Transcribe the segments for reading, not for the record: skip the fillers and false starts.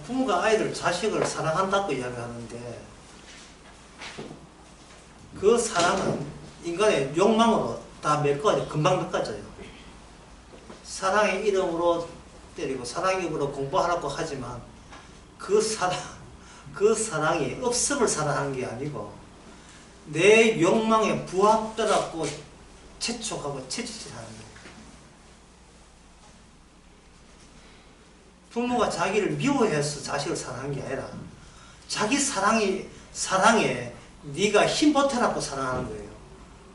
부모가 아이들 자식을 사랑한다고 이야기하는데 그 사랑은 인간의 욕망으로 다 메꿔져 금방 메꿔져요. 사랑의 이름으로 때리고 사랑의 이름으로 공부하라고 하지만 그 사랑이 없음을 사랑하는 게 아니고 내 욕망에 부합되라고 재촉하고 채찍질하는 거예요. 부모가 자기를 미워해서 자식을 사랑하는 게 아니라 자기 사랑에 네가 힘 보태라고 사랑하는 거예요.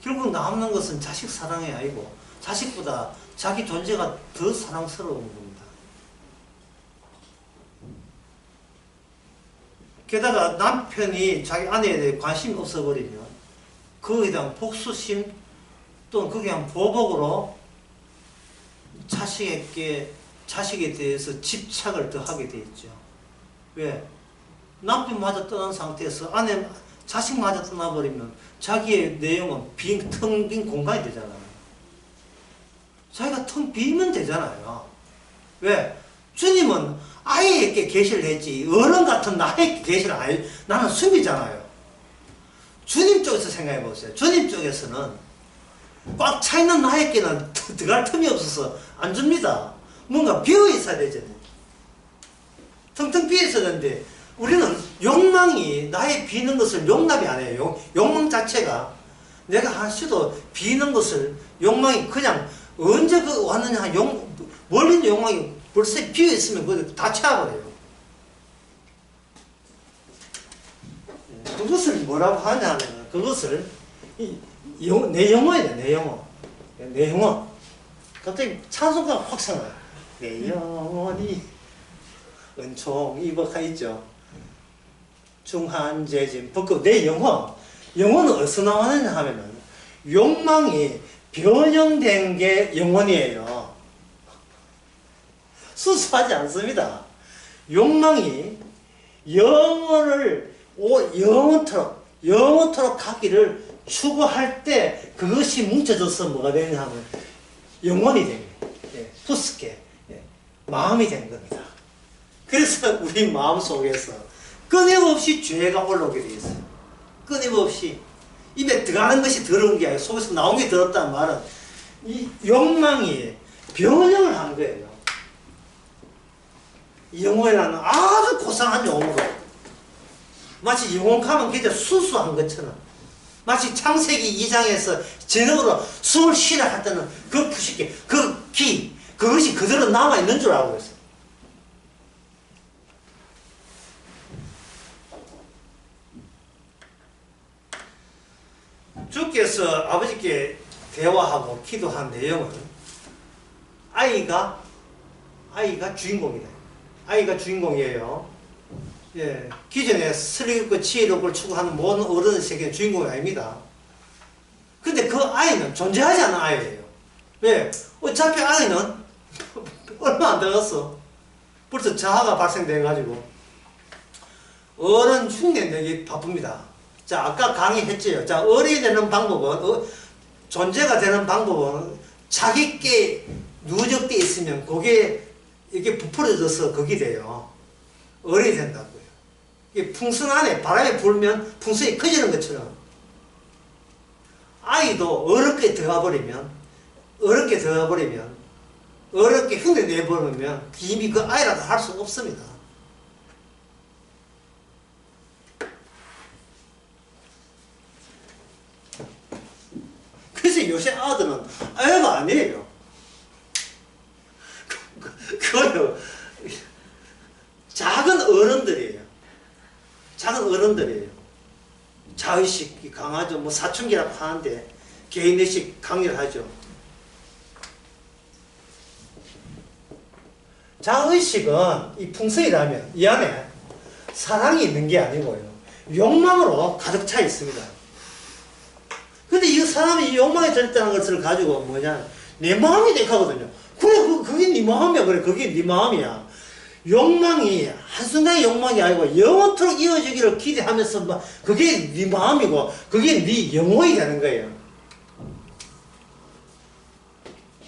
결국 남는 것은 자식 사랑이 아니고 자식보다 자기 존재가 더 사랑스러운 겁니다. 게다가 남편이 자기 아내에 대해 관심이 없어버리면 그에 대한 복수심 또는 그에 대한 보복으로 자식에 대해서 집착을 더 하게 돼 있죠. 왜? 남편마저 떠난 상태에서 자식마저 떠나버리면 자기의 내용은 텅 빈 공간이 되잖아요. 자기가 텅 비면 되잖아요. 왜? 주님은 아이에게 계시를 했지 어른 같은 나에게 계시를 안 해. 나는 수비잖아요. 주님 쪽에서 생각해 보세요. 주님 쪽에서는 꽉 차있는 나에게는 들어갈 틈이 없어서 안 줍니다. 뭔가 비어 있어야 되잖아요. 텅텅 비어 있어야 되는데 우리는 욕망이 나의 비는 것을 용납이 안 해요. 욕망 자체가 내가 하시도 비는 것을 욕망이 그냥 언제 왔느냐 멀리 있는 욕망이 벌써 비어 있으면 그거 다 채워버려요. 그것을 뭐라고 하냐면 그것을 내 영어예요. 내 영어. 갑자기 찬송가가 확 생각나요. 내 영혼이 은총 입어가 있죠. 중한 재짐 벗고 내 영혼은 어디서 나왔느냐 하면은 욕망이 변형된 게 영혼이에요. 수수하지 않습니다. 욕망이 영원토록 가기를 추구할 때 그것이 뭉쳐져서 뭐가 되냐 하면 영혼이 된 거예요. 푸스케 마음이 된 겁니다. 그래서 우리 마음속에서 끊임없이 죄가 올라오게 되어 있어요. 끊임없이 입에 들어가는 것이 더러운 게 아니라 속에서 나온 게 더럽다는 말은 이 욕망이 변형을 한 거예요. 이 영혼이라는 아주 고상한 용어로 마치 영혼가면 굉장히 수수한 것처럼 마치 창세기 2장에서 진흙으로 숨을 쉬려 할 때는 그 푸시게 그것이 그대로 남아있는 줄 알고 있어요. 주께서 아버지께 대화하고 기도한 내용은 아이가 주인공이다. 아이가 주인공이에요. 예, 기존에 슬기롭고 지혜롭고 추구하는 모든 어른의 세계는 주인공이 아닙니다. 근데 그 아이는 존재하지 않은 아이예요. 왜? 어차피 아이는 얼마 안 되었어. 벌써 자아가 발생돼가지고 어른 흉내내기 바쁩니다. 자, 아까 강의했지요. 자, 어른이 되는 방법은 존재가 되는 방법은 자기께 누적되어 있으면 그게 이게 부풀어져서 그게 돼요. 어른이 된다고요. 이게 풍선 안에 바람이 불면 풍선이 커지는 것처럼 아이도 어렵게 들어가 버리면 어렵게 흉내 내버리면 이미 그 아이라도 할 수 없습니다. 그래서 요새 아들은 아이가 아니에요. 그거요. 작은 어른들이에요. 자의식이 강하죠. 뭐 사춘기라고 하는데 개인의식 강렬하죠. 자의식은 이 풍성이라면 이 안에 사랑이 있는 게 아니고요. 욕망으로 가득 차 있습니다. 근데 이 사람이 욕망에 절대하는 것을 가지고 뭐냐, 내 마음이 되거든요. 그래, 그게 네 마음이야. 그래, 그게 네 마음이야. 욕망이 한순간의 욕망이 아니고 영원토록 이어지기를 기대하면서 그게 네 마음이고 그게 네 영혼이 되는 거예요.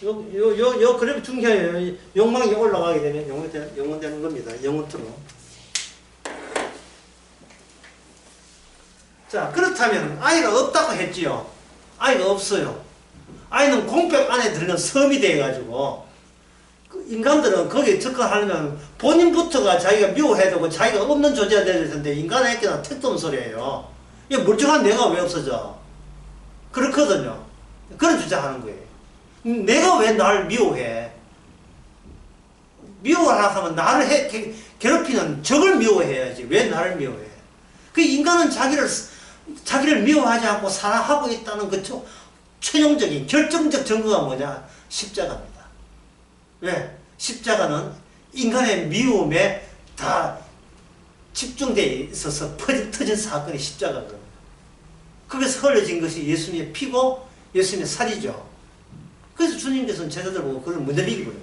요 그래프 중요해요. 욕망이 올라가게 되면 영혼되는 겁니다. 영혼으로. 자, 그렇다면 아이가 없다고 했지요. 아이가 없어요. 아이는 공백 안에 들어간 섬이 돼가지고 그 인간들은 거기에 접근하려면 본인부터가 자기가 미워해야 되고 자기가 없는 존재가 돼야 될 텐데 인간에게는 택도 없는 소리예요. 이 멀쩡한 내가 왜 없어져? 그렇거든요. 그런 주장하는 거예요. 내가 왜 나를 미워해? 미워하라 하면 나를 괴롭히는 적을 미워해야지. 왜 나를 미워해? 그 인간은 자기를 미워하지 않고 사랑하고 있다는 그 최종적인 결정적 증거가 뭐냐? 십자가입니다. 왜? 십자가는 인간의 미움에 다 집중되어 있어서 터진 사건이 십자가거든요. 거기서 흘러진 것이 예수님의 피고 예수님의 살이죠. 그래서 주님께서는 제자들 보고 그걸 먼저 믿어버려요.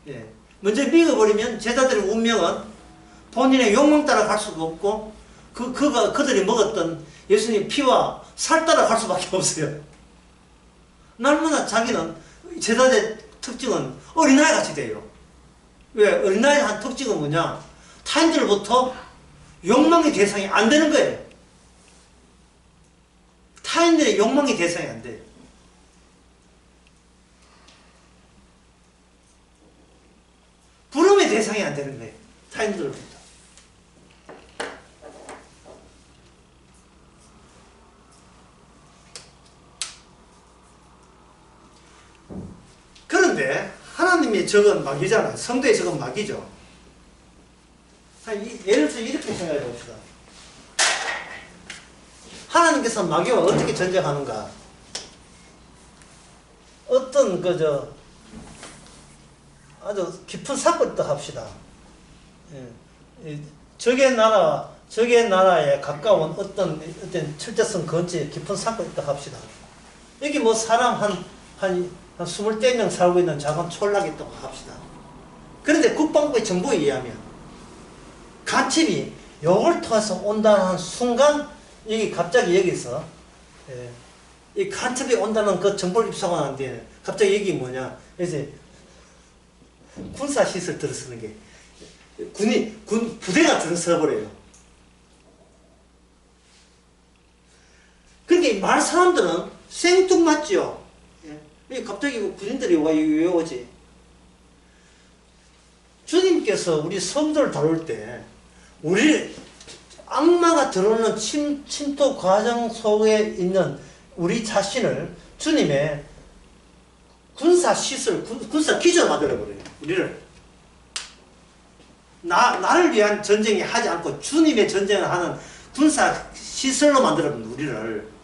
예. 먼저 믿어버리면 제자들의 운명은 본인의 욕망 따라 갈 수가 없고 그들이 먹었던 예수님의 피와 살 따라 갈 수밖에 없어요. 날마다 자기는 제자들의 특징은 어린아이 같이 돼요. 왜? 어린아이의 한 특징은 뭐냐? 타인들로부터 욕망의 대상이 안 되는 거예요. 타인들의 욕망의 대상이 안 돼요. 부름의 대상이 안 되는 거예요. 타인들로부터. 그런데 하나님의 적은 마귀잖아요. 성도의 적은 마귀죠. 예를 들어서 이렇게 생각해 봅시다. 하나님께서 마귀와 어떻게 전쟁하는가? 어떤 아주 깊은 사건을 합시다. 예. 적의 나라에 가까운 어떤 철저성 근처에 깊은 사건이 있다 합시다. 여기 뭐 사람 한 20명 살고 있는 작은 촌락이 있다고 합시다. 그런데 국방부의 정보에 의하면 간첩이 요걸 통해서 온다는 순간 갑자기 여기서 이 간첩이 온다는 그 정보를 입수하고 난 뒤에 갑자기 여기 뭐냐 이제 군사시설 들어서는 게 군 부대가 들어서 버려요. 그러니까 말 사람들은 생뚱맞죠. 갑자기 군인들이 왜 오지? 주님께서 우리 성도를 다룰 때 우리 악마가 들어오는 침투 과정 속에 있는 우리 자신을 주님의 군사시설, 군사 기지로 만들어버려요. 우리를. 나를 위한 전쟁이 하지 않고 주님의 전쟁을 하는 군사시설로 만들어버립니다. 우리를.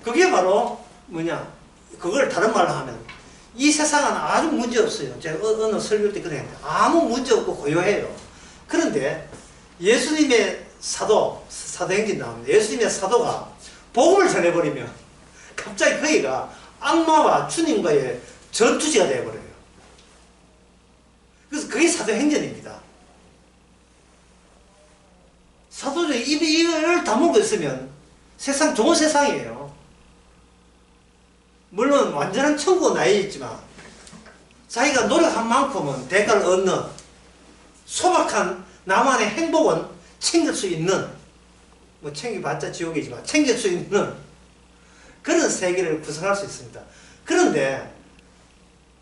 그게 바로 뭐냐. 그걸 다른 말로 하면 이 세상은 아주 문제 없어요. 제가 어느 설교 때 그랬는데 아무 문제 없고 고요해요. 그런데 예수님의 사도행전 나옵니다. 예수님의 사도가 복음을 전해버리면 갑자기 거기가 악마와 주님과의 전투지가 되어버려요. 그래서 그게 사도행전입니다. 사도들이 이걸 다물고 있으면 세상 좋은 세상이에요. 물론 완전한 천국은 아니겠지만 자기가 노력한 만큼은 대가를 얻는 소박한 나만의 행복은 챙길 수 있는 뭐 챙겨봤자 지옥이지만 챙길 수 있는 그런 세계를 구성할 수 있습니다. 그런데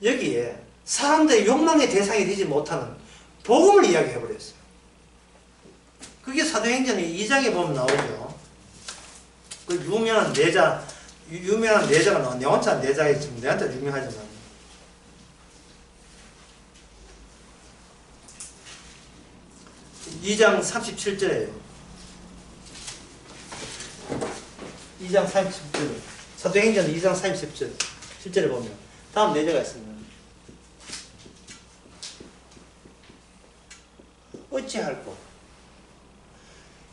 여기에 사람들의 욕망의 대상이 되지 못하는 복음을 이야기해버렸어요. 그게 사도행전의 2장에 보면 나오죠. 그 유명한 내자가 나와. 내 혼자 내자에 지금 내한테 유명하지만. (2장 37절에요) 2장 37절. 사도행전 2장 37절. 실제로 보면 다음 내자가 있습니다. 어찌할꼬?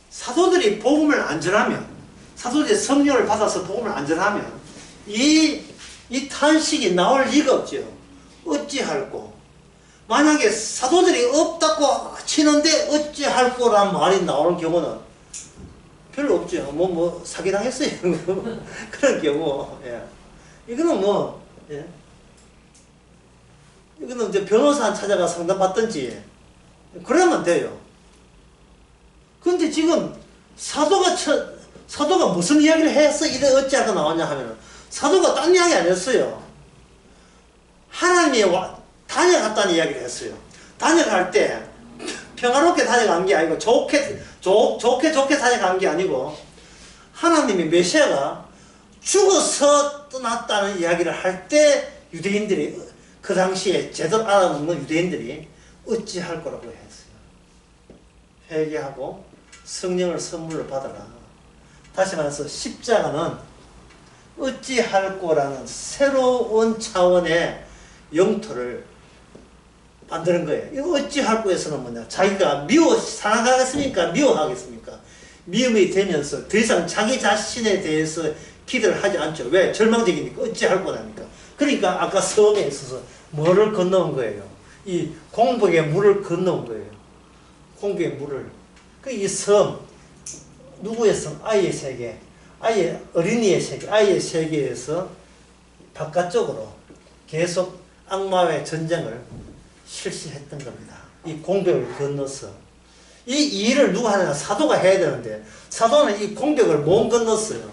사도들이 복음을 안 전하면, 사도들의 성령을 받아서 복음을 안 전하면 이 탄식이 나올 리가 없죠. 어찌할꼬? 만약에 사도들이 없다고 치는데 어찌할꼬라는 말이 나오는 경우는 별로 없죠. 뭐 사기당했어요. 그런 경우. 예. 이거는 뭐, 예. 이거는 이제 변호사 찾아가 상담받든지, 그러면 돼요. 근데 지금 사도가 무슨 이야기를 해서 이래 어찌하고 나왔냐 하면은, 사도가 딴 이야기 안 했어요. 하나님이 다녀갔다는 이야기를 했어요. 다녀갈 때, 평화롭게 다녀간 게 아니고, 좋게 다녀간 게 아니고, 하나님이 메시아가 죽어서 떠났다는 이야기를 할 때, 유대인들이, 그 당시에 제대로 알아먹는 유대인들이 어찌할 거라고 했어요. 회개하고 성령을 선물로 받아라. 다시 말해서 십자가는 어찌할 거라는 새로운 차원의 영토를 만드는 거예요. 이거 어찌할 거에서는 뭐냐? 자기가 사랑하겠습니까? 미워하겠습니까? 미움이 되면서 더 이상 자기 자신에 대해서 기대를 하지 않죠. 왜? 절망적이니까. 어찌할 거라니까. 그러니까 아까 섬에 있어서 뭐를 건너온 거예요? 이 공복의 물을 건너온 거예요. 공복의 물을. 이 섬, 누구의 섬? 아이의 세계. 어린이의 세계. 아이의 세계에서 바깥쪽으로 계속 악마와의 전쟁을 실시했던 겁니다. 이 공백을 건너서. 이 일을 누가 하느냐? 사도가 해야 되는데, 사도는 이 공백을 못 건넜어요.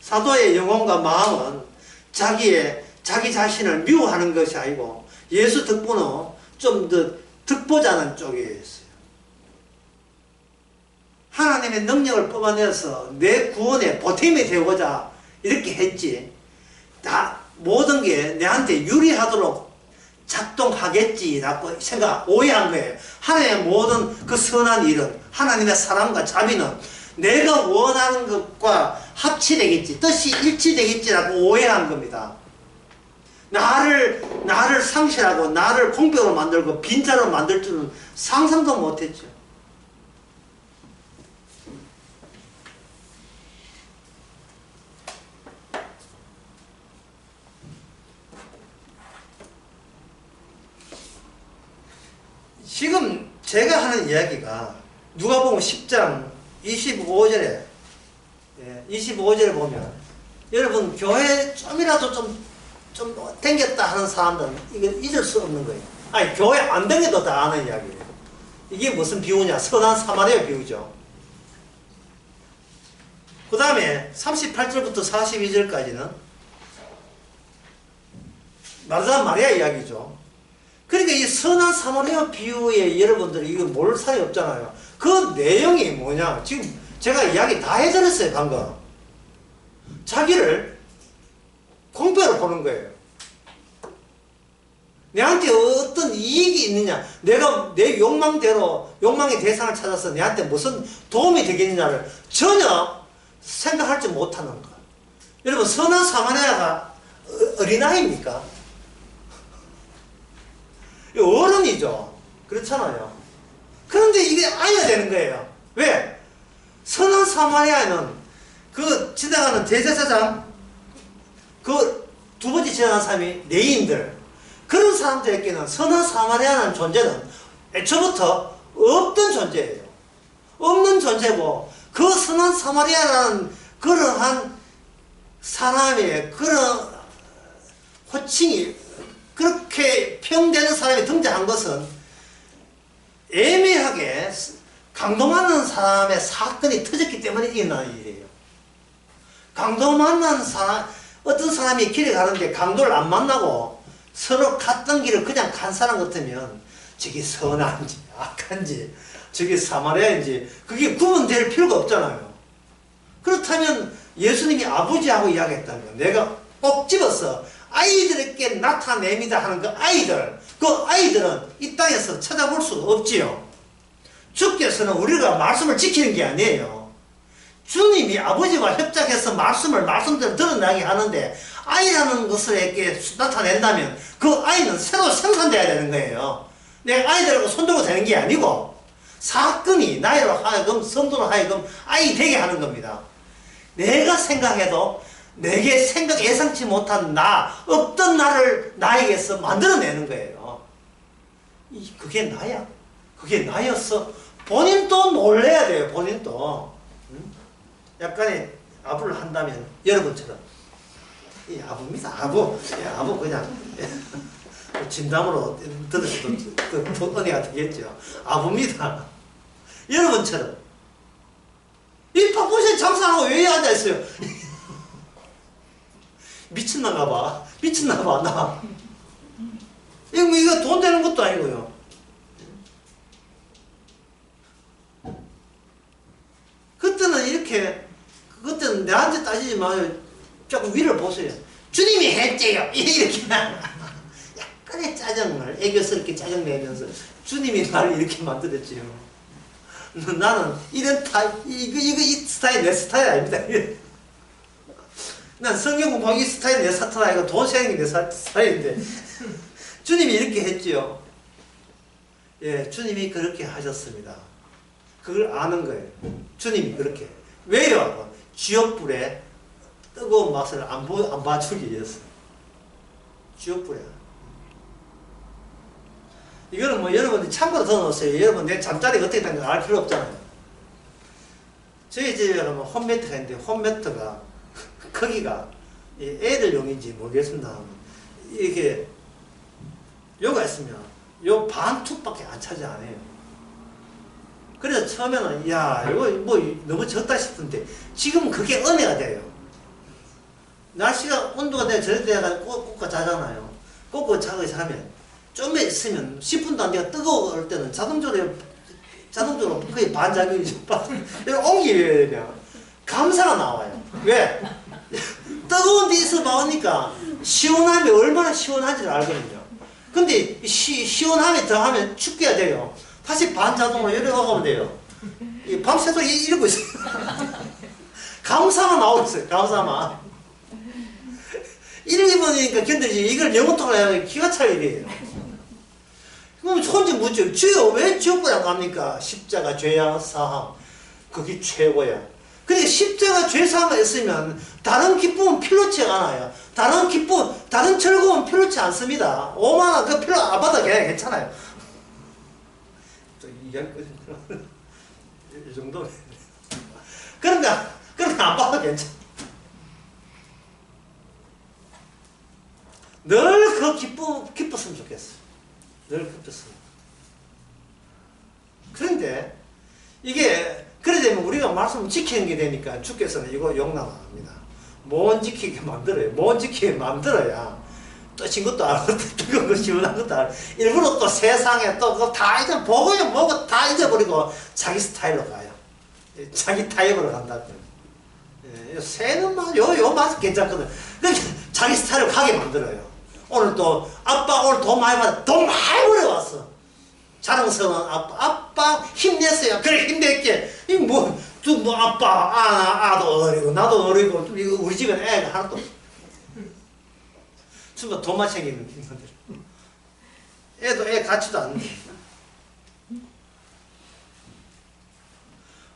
사도의 영혼과 마음은 자기 자신을 미워하는 것이 아니고 예수 덕분으로 좀 더 득보자는 쪽에 있어요. 하나님의 능력을 뽑아내서 내 구원에 보탬이 되고자 이렇게 했지. 모든 게 내한테 유리하도록 작동하겠지라고 오해한 거예요. 하나님의 모든 그 선한 일은, 하나님의 사랑과 자비는 내가 원하는 것과 합치되겠지, 뜻이 일치되겠지라고 오해한 겁니다. 나를 상실하고 나를 공백으로 만들고 빈자로 만들 줄은 상상도 못했죠. 지금 제가 하는 이야기가 누가복음 10장 25절에 보면, 여러분 교회 좀이라도 좀 댕겼다 하는 사람들은 이걸 잊을 수 없는 거예요. 아니, 교회 안 댕겨도 다 아는 이야기예요. 이게 무슨 비유냐? 선한 사마리아 비유죠. 그 다음에 38절부터 42절까지는 마르다 마리아 이야기죠. 그러니까 이 선한 사마리아 비유에 여러분들이 이거 모를 사이 없잖아요. 그 내용이 뭐냐? 지금 제가 이야기 다 해드렸어요, 방금. 자기를 공짜로 보는 거예요. 내한테 어떤 이익이 있느냐, 내가 내 욕망대로 욕망의 대상을 찾아서 내한테 무슨 도움이 되겠느냐를 전혀 생각하지 못하는 것. 여러분, 선한 사마리아가 어린아이입니까? 어른이죠. 그렇잖아요. 그런데 이게 아니야 되는 거예요. 왜? 선한 사마리아는 그 지나가는 대제사장, 그 두 번째 지나가는 사람이 레위인들, 그런 사람들에게는 선한 사마리아라는 존재는 애초부터 없던 존재예요. 없는 존재고, 그 선한 사마리아라는 그러한 사람의 그런 호칭이, 그렇게 평되는 사람이 등장한 것은 애매하게 강도 만난 사람의 사건이 터졌기 때문에 일어나는 일이에요. 강도 만난 사람, 어떤 사람이 길에 가는데 강도를 안 만나고 서로 갔던 길을 그냥 간 사람 같으면 저게 선한지 악한지 저게 사마리아인지 그게 구분될 필요가 없잖아요. 그렇다면 예수님이 아버지하고 이야기했다면 내가 꼭 집어서 아이들에게 나타냅니다 하는 그 아이들은 이 땅에서 찾아볼 수가 없지요. 주께서는 우리가 말씀을 지키는 게 아니에요. 주님이 아버지와 협작해서 말씀대로 드러나게 하는데, 아이라는 것을 이렇게 나타낸다면 그 아이는 새로 생산돼야 되는 거예요. 내가 아이들하고 손들고 되는 게 아니고 사건이 나이로 하여금, 성도로 하여금 아이 되게 하는 겁니다. 내가 생각해도 내게 예상치 못한 없던 나를 나에게서 만들어내는 거예요. 그게 나야? 그게 나였어? 본인도 놀래야 돼요, 본인도. 응? 약간의 아부를 한다면 여러분처럼 이 아부입니다. 아부. 예, 아부 그냥 진담으로 들으셔도 더 은혜가 되겠죠. 아부입니다. 여러분처럼 이 바쁘신 장사하고 왜 앉아있어요? 미쳤나가 봐. 미쳤나 봐. 나 이거 돈 되는 것도 아니고요. 그때는 이렇게 그때는 내한테 따지지 마요. 조금 위를 보세요. 주님이 했지요. 이렇게 약간의 짜증을 애교스럽게 짜증내면서 주님이 나를 이렇게 만들었지요. 나는 이런 이 스타일 내 스타일 아닙니다. 난 성경 공부하기 이 스타일 내 스타일 아니고 돈 세는 게 내 스타일인데 주님이 이렇게 했지요. 예, 주님이 그렇게 하셨습니다. 그걸 아는 거예요. 주님이 그렇게. 왜요? 지옥불에 뜨거운 맛을 안 봐주기 위해서. 지옥불에. 이거는 뭐 여러분이 참고로 더 넣으세요. 여러분 내 잠자리가 어떻게 되는 걸 알 필요 없잖아요. 저희 집에 가면 홈매트가 있는데 홈매트가 크기가 애들용인지 모르겠습니다. 이렇게 요가 있으면 요 반툭밖에 안 차지 않아요. 그래서 처음에는 야 이거 뭐 너무 적다 싶은데 지금은 그게 은혜가 돼요. 날씨가 온도가 내가 저럴 때가 꽂고 자잖아요. 꽂고 자고 자면 좀 있으면 10분도 안 돼가 뜨거울 때는 자동적으로 거의 반작용이죠. 옮기게 되면 감사가 나와요. 왜? 뜨거운 데 있어 봐오니까 시원함이 얼마나 시원한지를 알거든요. 근데 시원함이 더하면 춥게 돼요. 다시 반자동으로 열어가면 돼요. 밤새도록 이러고 있어요. 감사만 나오고 있어요. 감사만. 이렇게 보니까 견디지. 이걸 영혼통을 해야 기가 차야 돼요. 그럼 혼자 묻죠. 주여 왜 지옥불에 안 갑니까? 십자가 죄양 사함. 그게 최고야. 근데 십자가 죄사함이 있으면 다른 기쁨은 필요치 않아요. 다른 즐거움은 필요치 않습니다. 5만원 그 필요 안 받아도 괜찮아요. 이야기까지 이 정도면 그러니까 안 봐도 괜찮아. 늘 그 기뻤으면 좋겠어. 늘 기뻤으면. 그런데 이게 그래 되면 우리가 말씀을 지키는 게 되니까 주께서는 이거 용납 안 합니다. 못 지키게 만들어요. 못 지키게 만들어야 뜨신 것도 알고 뜨거운 거 시원한 것도 알고 일부러 또 세상에 또 다 이제 보고요 뭐고 다 잊어버리고 자기 스타일로 가요. 자기 타입으로 간다고요. 예, 새는 요 맛이 괜찮거든. 그러니까 자기 스타일로 가게 만들어요. 오늘 또 아빠 오늘 돈 많이 받아. 돈 많이 벌어왔어. 자랑스러운 아빠 힘냈어요. 그래 힘낼게. 이 뭐 아빠 아도 어리고 나도 어리고 우리 집에는 애가 하나도 없어. 전부 돈만 챙기는 인간들. 애도 애 같지도 않는데.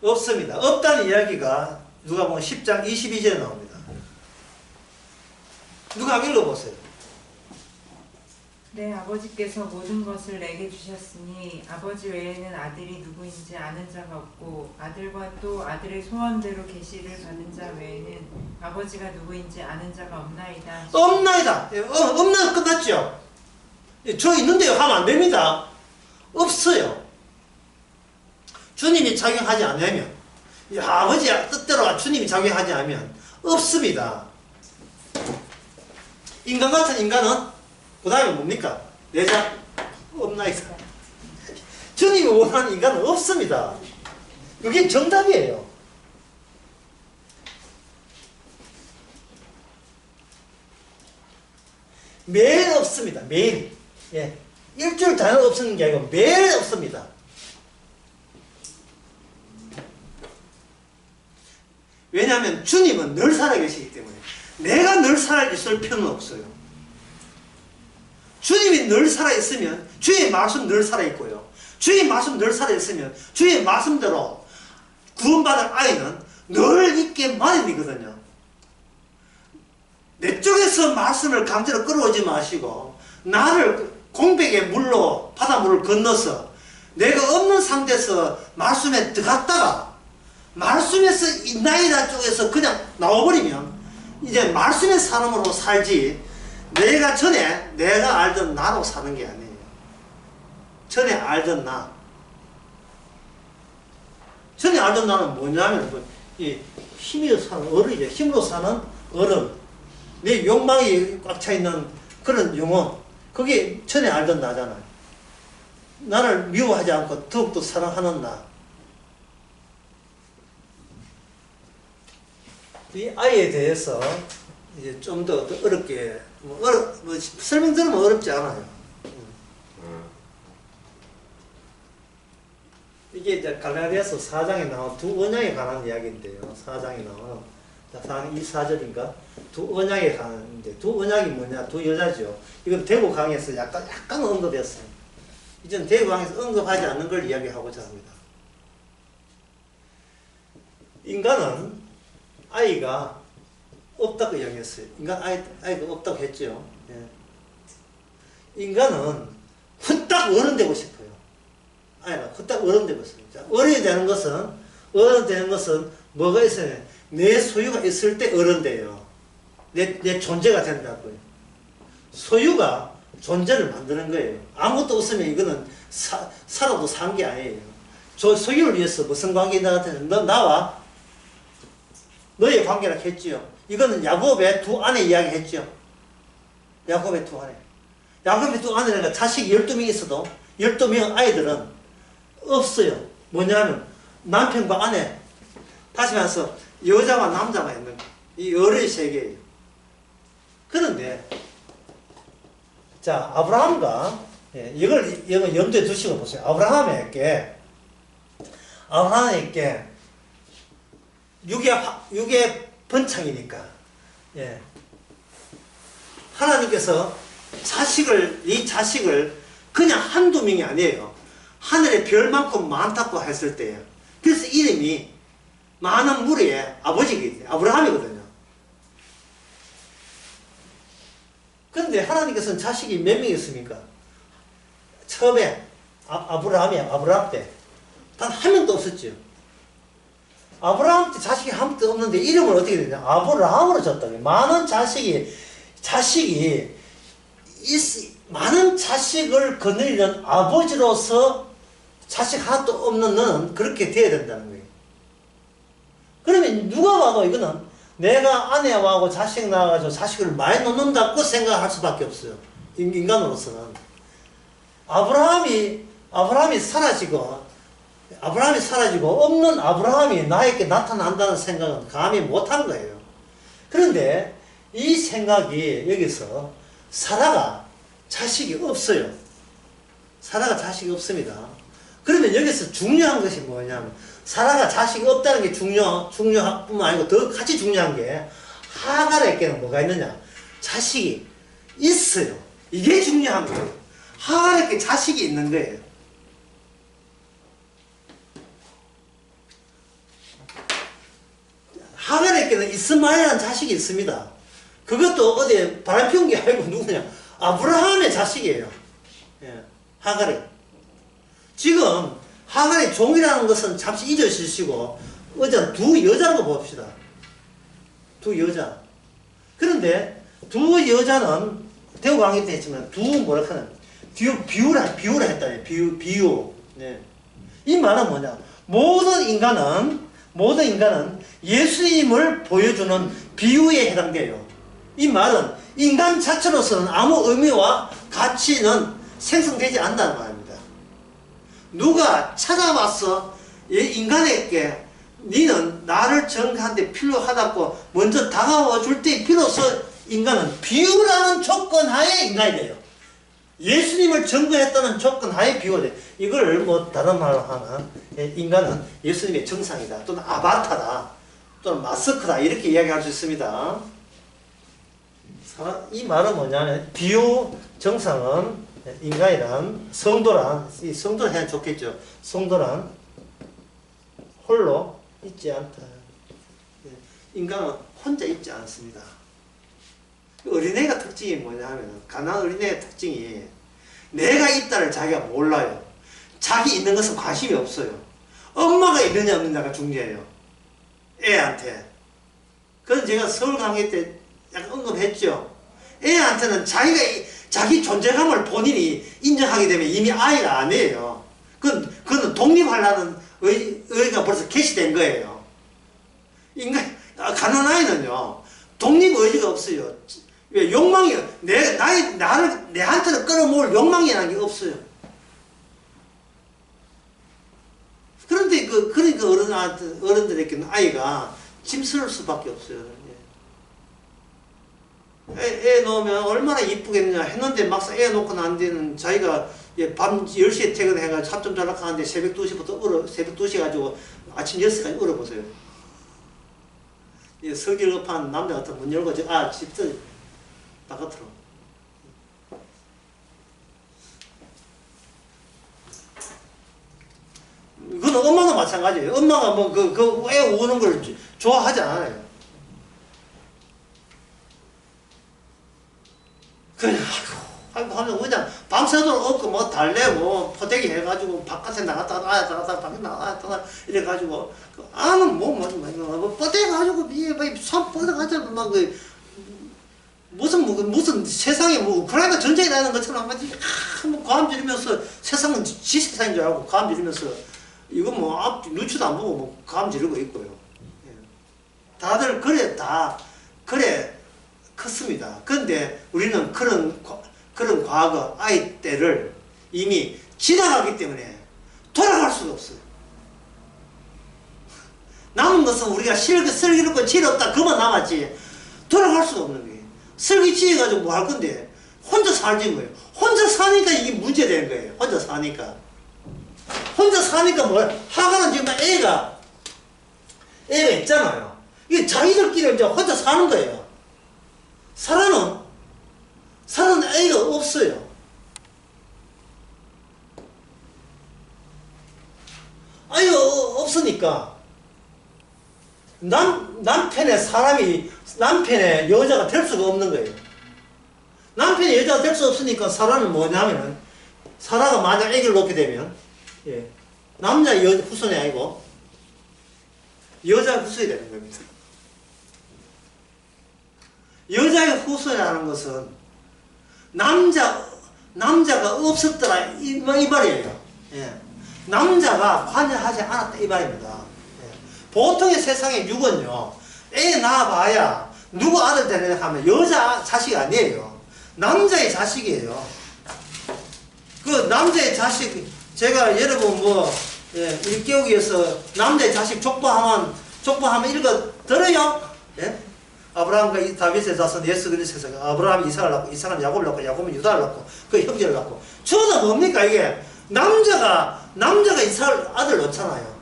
없습니다. 없다는 이야기가 누가 보면 10장 22절에 나옵니다. 누가 한번 읽어보세요. 내 아버지께서 모든 것을 내게 주셨으니 아버지 외에는 아들이 누구인지 아는 자가 없고 아들과 또 아들의 소원대로 계시를 받은 자 외에는 아버지가 누구인지 아는 자가 없나이다. 없나이다. 없나 끝났죠. 저 있는데요 하면 안 됩니다. 없어요. 주님이 작용하지 않으면 아버지 뜻대로 주님이 작용하지 않으면 없습니다. 인간 같은 인간은 그 다음에 뭡니까? 내자 없나이다. 주님이 원하는 인간은 없습니다. 그게 정답이에요. 매일 없습니다. 매일. 예. 일주일 단위 없는 게 아니고 매일 없습니다. 왜냐하면 주님은 늘 살아계시기 때문에 내가 늘 살아있을 필요는 없어요. 주님이 늘 살아있으면 주의 말씀 늘 살아있고요. 주의 말씀 늘 살아있으면 주의 말씀대로 구원받을 아이는 늘 있게 마련이거든요. 내 쪽에서 말씀을 강제로 끌어오지 마시고 나를 공백의 물로 바닷물을 건너서 내가 없는 상태에서 말씀에 들어갔다가 말씀에서 있나이다 쪽에서 그냥 나와버리면 이제 말씀의 사람으로 살지 내가 전에 내가 알던 나로 사는 게 아니에요. 전에 알던 나. 전에 알던 나는 뭐냐면 이 힘으로 사는 어른이죠. 힘으로 사는 어른. 내 욕망이 꽉 차 있는 그런 영혼. 그게 전에 알던 나잖아요. 나를 미워하지 않고 더욱더 사랑하는 나. 이 아이에 대해서 이제 좀 더 어렵게 설명 들으면 어렵지 않아요. 이게 이제 갈라디아서 4장에 나온 두 언약에 관한 이야기인데요. 4장에 나오는 이 4절인가? 두 언약에 관한데 두 언약이 뭐냐? 두 여자죠. 이건 대구 강의에서 약간 언급했어요. 이제는 대구 강의에서 언급하지 않는 걸 이야기하고자 합니다. 인간은 아이가 없다고 이야기했어요. 인간 아이가 없다고 했죠. 예. 인간은 후딱 어른 되고 싶어요. 아이가 후딱 어른 되고 싶어요. 자, 어른이 되는 것은 뭐가 있어요? 내 소유가 있을 때 어른 돼요. 내 존재가 된다고요. 소유가 존재를 만드는 거예요. 아무것도 없으면 이거는 살아도 산 게 아니에요. 소유를 위해서 무슨 관계다 같은 나와 너의 관계라 했지요. 이거는 야곱의 두 아내 이야기 했죠. 야곱의 두 아내. 야곱의 두 아내가 자식이 12명 있어도 12명 아이들은 없어요. 뭐냐면 남편과 아내 다시 말해서 여자와 남자만 있는 이 열의 세계예요. 그런데 자 아브라함과 이걸 염두에 두시고 보세요. 아브라함에게 육의 번창이니까 하나님께서 이 자식을 그냥 한두 명이 아니에요. 하늘의 별만큼 많다고 했을 때예요. 그래서 이름이 많은 무리의 아버지가 아브라함이거든요. 그런데 하나님께서는 자식이 몇 명 있습니까? 처음에 아브라함 때 단 한 명도 없었죠. 아브라함 때 자식이 한 명도 없는데 이름을 어떻게 되냐? 아브라함으로 졌다고요. 많은 자식을 거느리는 아버지로서 자식 하나도 없는 너는 그렇게 돼야 된다는 거예요. 그러면 누가 봐도 이거는 내가 아내하고 자식 낳아가지고 자식을 많이 놓는다고 생각할 수밖에 없어요. 인간으로서는. 아브라함이 사라지고 없는 아브라함이 나에게 나타난다는 생각은 감히 못한 거예요. 그런데 이 생각이 여기서 사라가 자식이 없어요. 사라가 자식이 없습니다. 그러면 여기서 중요한 것이 뭐냐면 사라가 자식이 없다는 게 중요한 뿐만 아니고 더 같이 중요한 게 하갈에게는 뭐가 있느냐? 자식이 있어요. 이게 중요한 거예요. 하갈에게 자식이 있는 거예요. 하갈에게는 이스마엘이라는 자식이 있습니다. 그것도 어디 바람 피운 게 아니고 누구냐? 아브라함의 자식이에요. 하갈이. 지금 하갈의 종이라는 것은 잠시 잊어주시고 어제 두 여자인 거 봅시다. 두 여자. 그런데 두 여자는 대우 강의 때 했지만 뭐라 하나 비유라 했다니 비유. 이 말은 뭐냐? 모든 인간은 예수님을 보여주는 비유에 해당돼요. 이 말은 인간 자체로서는 아무 의미와 가치는 생성되지 않는다는 말입니다. 누가 찾아와서 인간에게 너는 나를 증거하는데 필요하다고 먼저 다가와 줄 때 비로소 인간은 비유라는 조건 하에 인간이 돼요. 예수님을 증거했다는 조건 하에 비유가 돼요. 이걸 다른 말로 하면 인간은 예수님의 정상이다 또는 아바타다 또는 마스크다 이렇게 이야기할 수 있습니다. 이 말은 뭐냐면 비유 정상은 인간이란 성도란 해야 좋겠죠. 성도란 홀로 있지 않다. 인간은 혼자 있지 않습니다. 어린애가 특징이 뭐냐면 가난한 어린애의 특징이 내가 있다를 자기가 몰라요. 자기 있는 것은 관심이 없어요. 엄마가 있느냐 없느냐가 중요해요. 애한테. 그건 제가 서울 강의 때 약간 언급했죠. 애한테는 자기 존재감을 본인이 인정하게 되면 이미 아이가 아니에요. 그건 독립하려는 의가 벌써 개시된 거예요. 가난 아이는요, 독립 의지가 없어요. 왜? 욕망이, 내한테는 끌어모을 욕망이라는 게 없어요. 그런데 그러니까 어른들에게는 아이가 짐스러울 수밖에 없어요. 애 놓으면 얼마나 이쁘겠느냐 했는데 막상 애 놓고 난 뒤는 자기가 밤 10시에 퇴근해가지고 합점 전락하는데 새벽 2시부터 새벽 2시 가지고 아침 6시까지 울어보세요. 서길급한 남자 같은 문 열고 집들 바깥으로. 그건 엄마도 마찬가지예요. 엄마가 애 우는 걸 좋아하지 않아요. 그냥 아이고 하면 그냥 밤새도록 없고 뭐 달래고 포대기 해가지고 바깥에 나갔다가 밖에 나갔다가 이래가지고 아는 뭐 뻗대가지고 손 뻗어가지고 막 무슨 세상에 우크라이나 전쟁이 나는 것처럼 뭐 고함 지르면서 세상은 지 세상인 줄 알고 고함 지르면서 이거 눈치도 안 보고 고함 지르고 있고요. 다들 그래 컸습니다. 그런데 우리는 그런 과거 아이 때를 이미 지나가기 때문에 돌아갈 수가 없어요. 남은 것은 우리가 슬기롭고 지혜롭다 그만 남았지 돌아갈 수가 없는 거예요. 슬기 지혜가지고 뭐 할 건데 혼자 살지 뭐예요. 혼자 사니까 이게 문제되는 거예요. 혼자 사니까 뭐 하가는 지금 애가 있잖아요. 이게 자기들끼리 이제 혼자 사는 거예요. 살아는 애가 없어요. 아이가 없으니까 남편의 여자가 될 수가 없는 거예요. 남편의 여자가 될 수 없으니까 사라는 뭐냐면은, 사라가 만약 아기를 놓게 되면 남자 후손이 아니고 여자 후손이 되는 겁니다. 여자의 후손이라는 것은 남자가 없었더라 이 말이에요. 남자가 관여하지 않았다 이 말입니다. 보통의 세상의 육은요, 애 낳아봐야 누구 아들 되느냐 하면 여자 자식이 아니에요. 남자의 자식이에요. 그 남자의 자식, 제가 여러분 일개옥에서 남자의 자식 족보하면 읽어 들어요? 아브라함과 다윗의 자손 예수 그리스도에서 아브라함이 이삭을 낳고 이삭은 야곱을 낳고 야곱은 유다를 낳고 그 형제를 낳고 저도 뭡니까 이게 남자가 이삭을 아들 낳잖아요.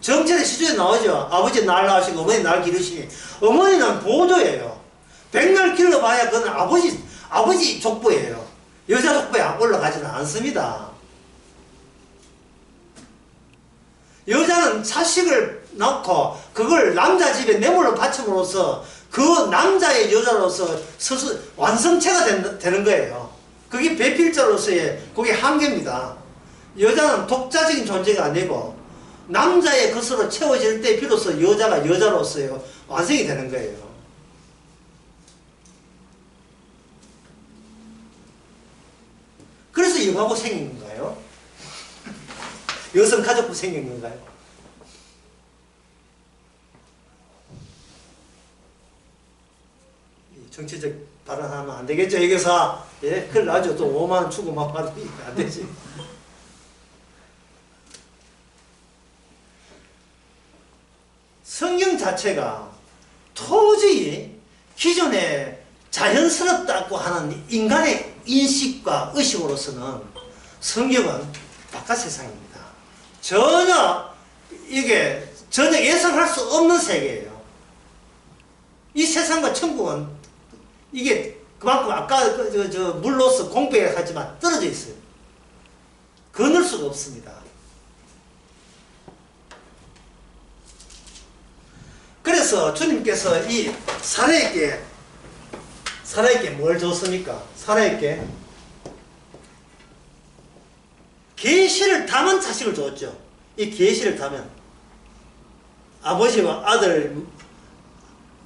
정체의 시조에 나오죠. 아버지 날 낳으시고 어머니 날 기르시니 어머니는 보조예요. 백날 길러봐야 그건 아버지 족보예요. 여자 족보에 올라가지는 않습니다. 여자는 자식을 낳고 그걸 남자 집에 내몰로 바침으로써 그 남자의 여자로서 스스로 완성체가 되는 거예요. 그게 배필자로서의 그게 한계입니다. 여자는 독자적인 존재가 아니고 남자의 것으로 채워질 때 비로소 여자가 여자로서의 완성이 되는 거예요. 그래서 여가부 생긴 건가요? 여성가족부 생긴 건가요? 정치적 발언하면 안 되겠죠, 여기서. 큰일 나죠. 또 5만원 주고 막 받으면 안 되지. 성경 자체가 도저히 기존에 자연스럽다고 하는 인간의 인식과 의식으로서는 성경은 바깥 세상입니다. 전혀 예상할 수 없는 세계예요. 이 세상과 천국은 이게 그만큼 아까 물로서 공백하지만 떨어져 있어요. 건널 수가 없습니다. 그래서 주님께서 이 사라에게 뭘 줬습니까? 사라에게 계시를 담은 자식을 줬죠. 이 계시를 담은 아버지와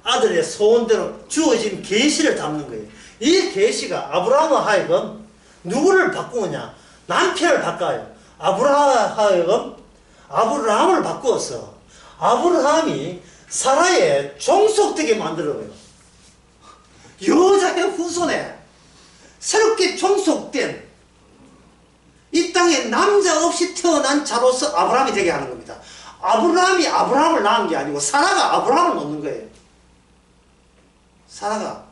아들의 소원대로 주어진 계시를 담는 거예요. 이 계시가 아브라함을 하여금 누구를 바꾸느냐? 남편을 바꿔요. 아브라함을 바꾸어서 아브라함이 사라의 종속되게 만들어요. 여자의 후손에 새롭게 종속된 이 땅에 남자 없이 태어난 자로서 아브라함이 되게 하는 겁니다. 아브라함이 아브라함을 낳은 게 아니고 사라가 아브라함을 낳는 거예요. 사라가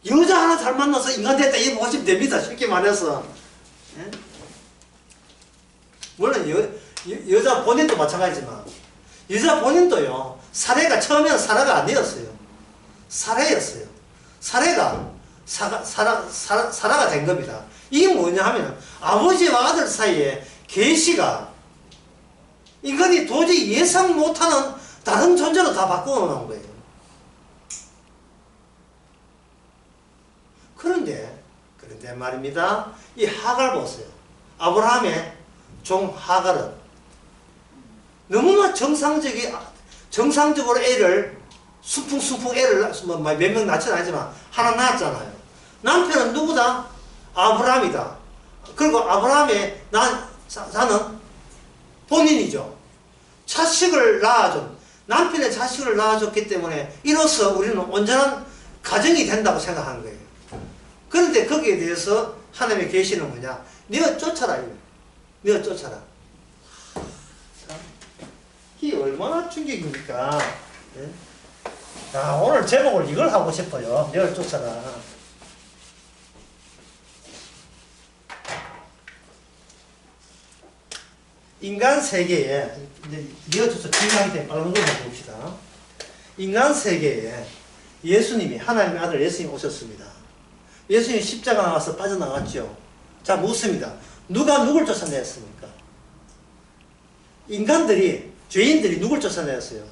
여자 하나 잘 만나서 인간 됐다 이렇게 보시면 됩니다. 쉽게 말해서. 예? 물론 여자 본인도 마찬가지지만 여자 본인도요. 사례가 처음에는 사라가 아니었어요. 사례였어요. 사례가 사라가 된 겁니다. 이게 뭐냐 하면 아버지와 아들 사이에 계시가 인간이 도저히 예상 못하는 다른 존재로 다 바꾸어 놓은 거예요. 그런데 말입니다. 이 하갈 보세요. 아브라함의 종 하갈은 너무나 정상적으로 애를 순풍순풍 애를 몇 명 낳지는 않지만 하나 낳았잖아요. 남편은 누구다? 아브라함이다. 그리고 아브라함의 자는 본인이죠. 남편의 자식을 낳아줬기 때문에 이로써 우리는 온전한 가정이 된다고 생각하는 거예요. 그런데 거기에 대해서 하나님의 계시는 뭐냐? 네가 쫓아라. 네가 쫓아라. 이게 얼마나 충격입니까? 네? 자, 오늘 제목을 이걸 하고 싶어요. 네가 쫓아라. 인간 세계에 네가 쫓아 중요하기 때문에 빨간 것만 봅시다. 인간 세계에 예수님이 하나님의 아들 예수님이 오셨습니다. 예수님이 십자가 나와서 빠져나왔죠. 자, 묻습니다. 누가 누굴 쫓아냈습니까? 죄인들이 누굴 쫓아냈어요?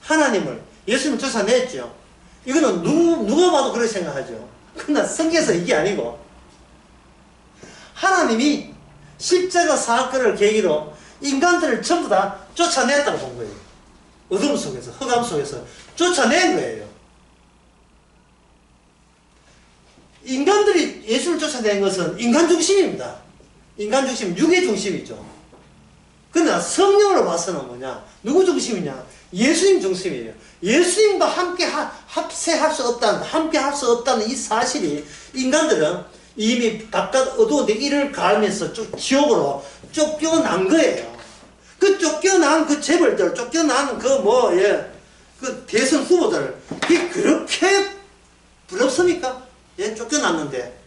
하나님을, 예수님을 쫓아냈죠. 이거는 누가 봐도 그렇게 생각하죠. 그러나 성경에서 이게 아니고 하나님이 십자가 사건을 계기로 인간들을 전부 다 쫓아냈다고 본 거예요. 어둠 속에서, 흑암 속에서 쫓아낸 거예요. 인간들이 예수를 쫓아낸 것은 인간 중심입니다. 인간 중심, 육의 중심이죠. 그러나 성령으로 봐서는 뭐냐? 누구 중심이냐? 예수님 중심이에요. 예수님과 함께 함께 할 수 없다는 이 사실이 인간들은 이미 바깥 어두운데 이를 가르면서 지옥으로 쫓겨난 거예요. 그 쫓겨난 그 재벌들, 쫓겨난 그 대선 후보들, 그게 그렇게 부럽습니까? 예, 쫓겨났는데.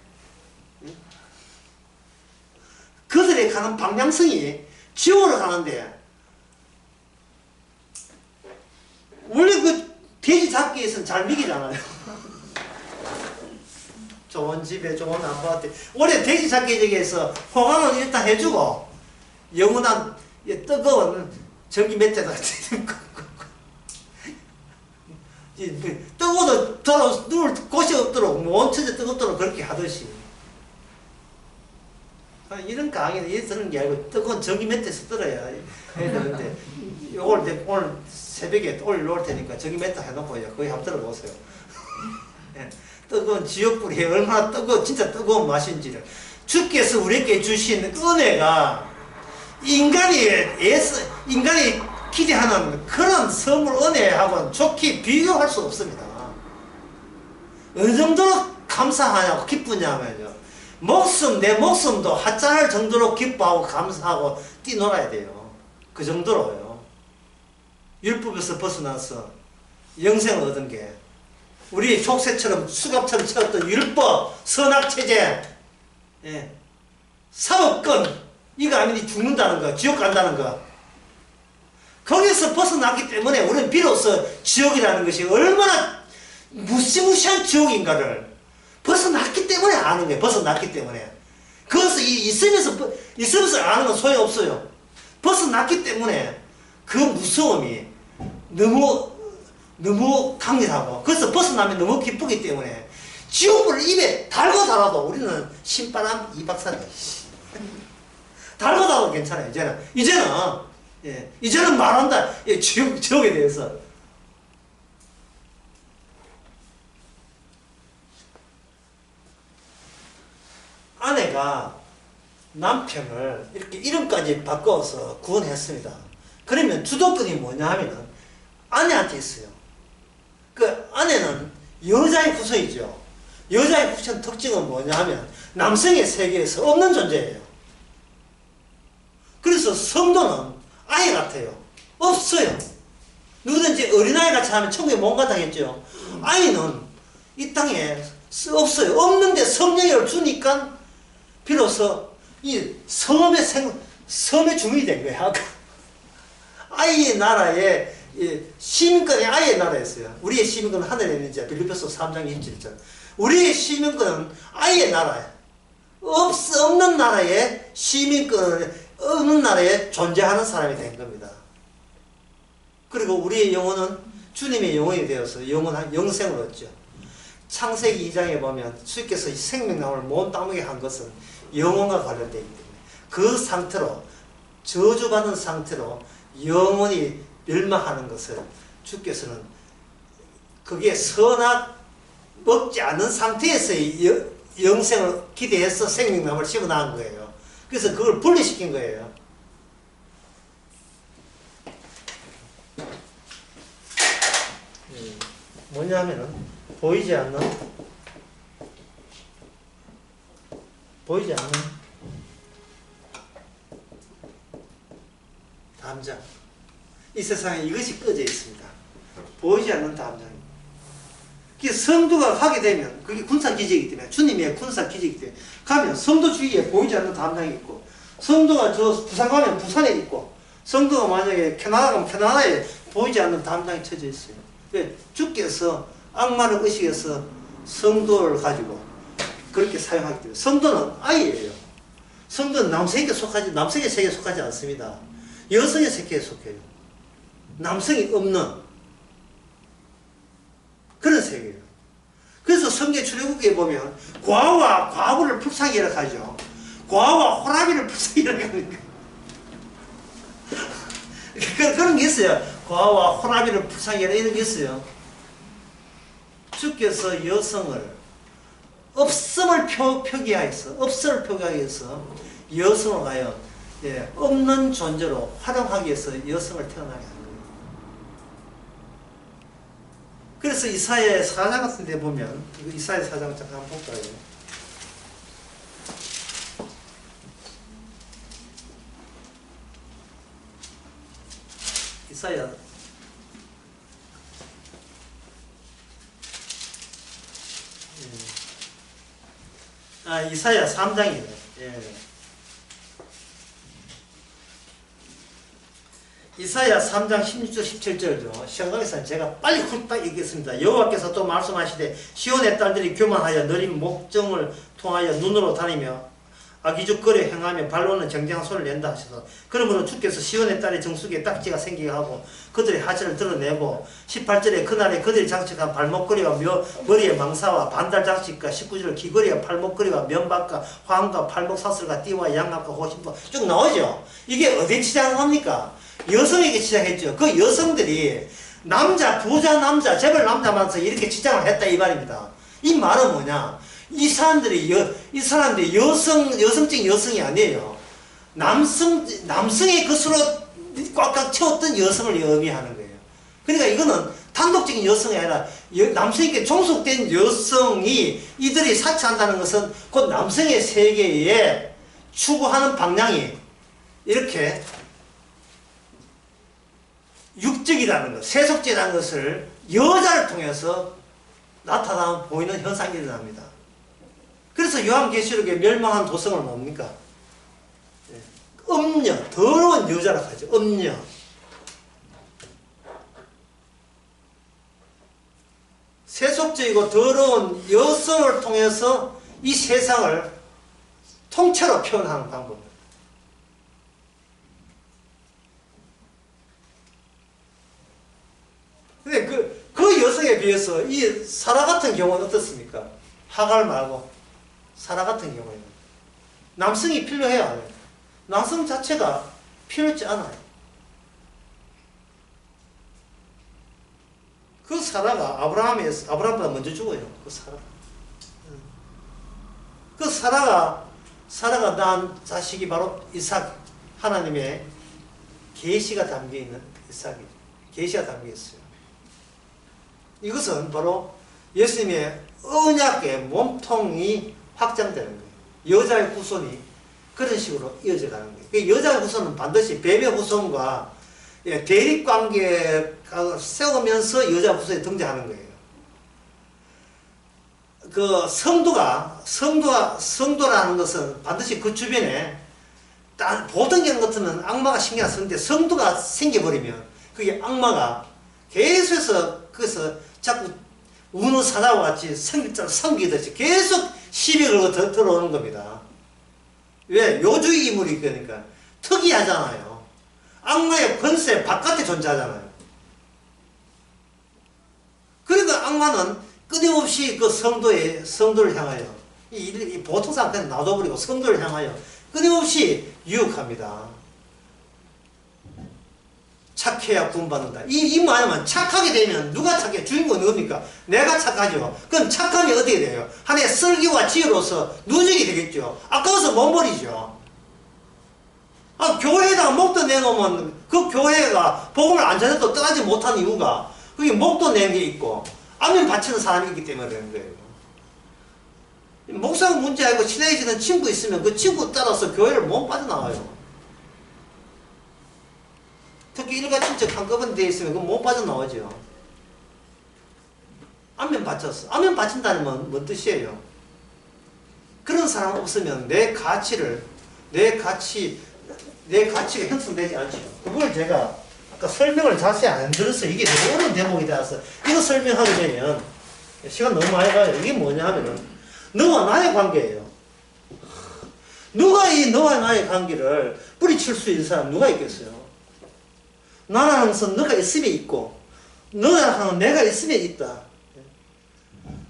그들이 가는 방향성이 지옥으로 가는데, 원래 그 돼지 잡기에서는 잘 미기잖아요. 좋은 집에 좋은 아파트. 원래 돼지 잡기에서 호강은 일단 해주고, 영원한 뜨거운 전기 매트에다가 뜨거워도 누울 곳이 없도록, 온천에 뜨겁도록 그렇게 하듯이. 이런 강의는 이런 게 아니고 뜨거운 전기 매트에서 떨어야 해야 되는데, 오늘 새벽에 올려놓을 테니까 전기 매트 해놓고 거기 한번 들어보세요. 뜨거운 지옥불이 얼마나 진짜 뜨거운 맛인지를. 주께서 우리에게 주신 은혜가 인간이 기대하는 그런 선물 은혜하고는 좋게 비교할 수 없습니다. 어느 정도로 감사하냐고 기쁘냐면요. 내 목숨도 하찮을 정도로 기뻐하고 감사하고 뛰놀아야 돼요. 그 정도로요. 율법에서 벗어나서 영생을 얻은 게 우리 족쇄처럼 수갑처럼 채웠던 율법, 선악체제, 예. 사업권, 이거 아니면 죽는다는 거, 지옥 간다는 거. 거기서 벗어났기 때문에 우리는 비로소 지옥이라는 것이 얼마나 무시무시한 지옥인가를 벗어났기 때문에 아는 거예요. 벗어났기 때문에. 그것을 있으면서 아는 건 소용없어요. 벗어났기 때문에 그 무서움이 너무 강렬하고, 그래서 벗어나면 너무 기쁘기 때문에 지옥불을 입에 달고 달아도 우리는 신바람 2박 3일 달고 달아도 괜찮아요. 이제는 예, 이제는 말한다. 예, 지옥에 대해서. 아내가 남편을 이렇게 이름까지 바꿔서 구원했습니다. 그러면 주도권이 뭐냐 하면 아내한테 있어요. 그 아내는 여자의 후손이죠. 여자의 후손 특징은 뭐냐 하면 남성의 세계에서 없는 존재예요. 그래서 성도는 아이 같아요. 없어요. 누구든지 어린아이 같이 하면 천국에 못 가다겠죠. 아이는 이 땅에 없어요. 없는데 성령을 주니까 비로소 이 섬의 주민이 된 거예요. 아이의 나라에 시민권이 아이의 나라였어요. 우리의 시민권은 하늘에 있는지 빌립보서 3장 27절. 우리의 시민권은 아이의 나라예요. 없는 나라에 시민권 없는 나라에 존재하는 사람이 된 겁니다. 그리고 우리의 영혼은 주님의 영혼이 되어서 영원한 영생을 얻죠. 창세기 2장에 보면 주께서 생명나무를 몸 따먹게 한 것은 영혼과 관련되어 있기 때문에 그 상태로 저주받은 상태로 영원히 멸망하는 것을 주께서는 그게 선악 먹지 않는 상태에서의 영생을 기대해서 생명나무를 심어놓은 거예요. 그래서 그걸 분리시킨 거예요. 뭐냐 하면은 보이지 않는 담장. 이 세상에 이것이 꺼져 있습니다. 보이지 않는 담장입니다. 성도가 가게 되면 그게 군사기지이기 때문에 주님의 군사기지이기 때문에 가면 성도 주위에 보이지 않는 담장이 있고 성도가 저 부산 가면 부산에 있고 성도가 만약에 캐나다 가면 캐나다에 보이지 않는 담장이 쳐져 있어요. 주께서 악마를 의식해서 성도를 가지고 그렇게 사용하기 때문에 성도는 아이예요. 성도는 남성의 세계에 속하지 않습니다. 여성의 세계에 속해요. 남성이 없는 그런 세계예요. 그래서 성경 출애굽기에 보면 과와 과부를 불쌍히 하죠. 과와 호라비를 불쌍히 하니까 그런 게 있어요. 과와 호라비를 불쌍히 하라 이런 게 있어요. 주께서 여성을 없음을 표기하여서 여성을 가요 없는 존재로 활용하기 위해서 여성을 태어나게 합니다. 그래서 이사야 4장 같은 데 보면 이사야 4장 잠깐 한번 볼까요? 이사야 이사야 3장이에요. 이사야 3장 16절 17절죠. 시간 관계상 제가 빨리 훌딱 읽겠습니다. 여호와께서 또 말씀하시되 시온의 딸들이 교만하여 느린 목정을 통하여 눈으로 다니며 악의죽거려 행하며 발로는 정정한 손을 낸다 하셔서 그러므로 주께서 시온의 딸의 정수기에 딱지가 생기게 하고 그들의 하체를 드러내고 18절에 그날에 그들이 장식한 발목걸이와 머리에 망사와 반달 장식과 19절 귀걸이와 팔목걸이와 면박과 화음과 팔목사슬과 띠와 양압과 호심과 쭉 나오죠. 이게 어디 치장합니까? 여성에게 치장했죠. 그 여성들이 부자 남자, 재벌 남자 만나서 이렇게 치장을 했다 이 말입니다. 이 말은 뭐냐? 이 사람들이 여성적인 여성이 아니에요. 남성의 것으로 꽉꽉 채웠던 여성을 의미하는 거예요. 그러니까 이거는 단독적인 여성이 아니라 남성에게 종속된 여성이 이들이 사치한다는 것은 곧 남성의 세계에 추구하는 방향이 이렇게 육적이라는 것, 세속적이라는 것을 여자를 통해서 보이는 현상이 일어납니다. 그래서 요한계시록에 멸망한 도성을 뭡니까? 음녀, 더러운 여자라고 하죠. 음녀. 세속적이고 더러운 여성을 통해서 이 세상을 통째로 표현하는 방법입니다. 근데 그 여성에 비해서 이 사라 같은 경우는 어떻습니까? 하갈 말고 사라 같은 경우에는 남성이 필요해요, 안 해요? 남성 자체가 필요치 않아요. 그 사라가 아브라함보다 먼저 죽어요. 그 사라. 그 사라가 낳은 자식이 바로 이삭, 하나님의 계시가 담겨 있는 이삭이 계시가 담겨 있어요. 이것은 바로 예수님의 언약의 몸통이 확장되는 거예요. 여자의 후손이 그런 식으로 이어져 가는 거예요. 그 여자의 후손은 반드시 뱀의 후손과 대립 관계가 세우면서 여자 후손이 등장하는 거예요. 그 성도라는 것은 반드시 그 주변에 보통 경 같으면 악마가 신경 안 쓰는데 성도가 생겨버리면 그게 악마가 계속해서 거기서 자꾸 우는 사자와 같이 섬기듯이 계속 시비 걸고 들어오는 겁니다. 왜? 요주의 인물이 그러니까 특이하잖아요. 악마의 권세 바깥에 존재하잖아요. 그러니까 악마는 끊임없이 그 성도를 향하여 이 보통 사람 그냥 놔둬버리고 성도를 향하여 끊임없이 유혹합니다. 착해야 구원받는다. 이 말은 착하게 되면 누가 착해? 주인공은 누굽니까? 내가 착하죠. 그럼 착하면 어떻게 돼요? 하나의 설기와 지혜로서 누적이 되겠죠. 아까워서 못 버리죠. 교회에다가 목도 내놓으면 그 교회가 복음을 안 전해도 떠나지 못한 이유가 그게 목도 낸 게 있고 아멘 바치는 사람이 있기 때문에 그런 거예요. 목사가 문제 아니고 친해지는 친구 있으면 그 친구 따라서 교회를 못 빠져나와요. 특히 일가친척 한꺼번에 되어 있으면 그건 못 빠져나오죠. 아멘 바쳤어. 아멘 바친다는 건 뭔 뜻이에요? 그런 사람 없으면 내 가치가 형성되지 않죠. 그걸 제가 아까 설명을 자세히 안 들었어요. 이게 너무 어려운 대목이 되어서 이거 설명하게 되면 시간 너무 많이 가요. 이게 뭐냐 하면은 너와 나의 관계예요. 누가 이 너와 나의 관계를 뿌리칠 수 있는 사람 누가 있겠어요? 나라는 것은 너가 있음에 있고 너라는 내가 있음에 있다.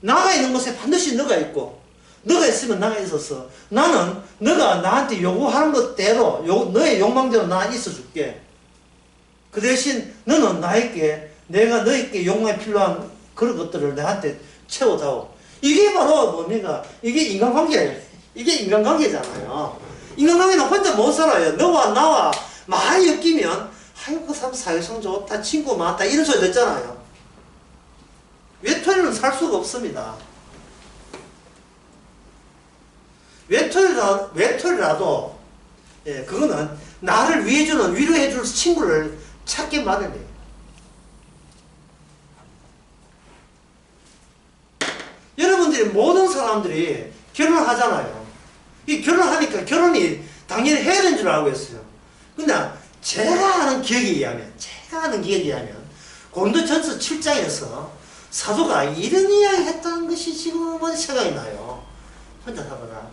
나가 있는 곳에 반드시 너가 있고 너가 있으면 나가 있어서 나는 너가 나한테 요구하는 것대로 너의 욕망대로 나 있어줄게. 그 대신 너는 나에게 내가 너에게 욕망이 필요한 그런 것들을 나한테 채워다오. 이게 바로 뭡니까? 이게 인간관계예요. 이게 인간관계잖아요. 인간관계는 혼자 못 살아요. 너와 나와 많이 엮이면 아이고 그 사람 사회성 좋다 친구 많다 이런 소리 듣잖아요. 외톨이는 살 수가 없습니다. 외톨이라도 그거는 나를 위해주는 위로해줄 친구를 찾게 마련해요. 여러분들이 모든 사람들이 결혼하잖아요. 이 결혼하니까 결혼이 당연히 해야 되는 줄 알고 있어요. 근데 제가 아는 기억에 의하면 고린도전서 7장에서 사도가 이런 이야기 했다는 것이 지금은 생각이 나요. 혼자 살아라.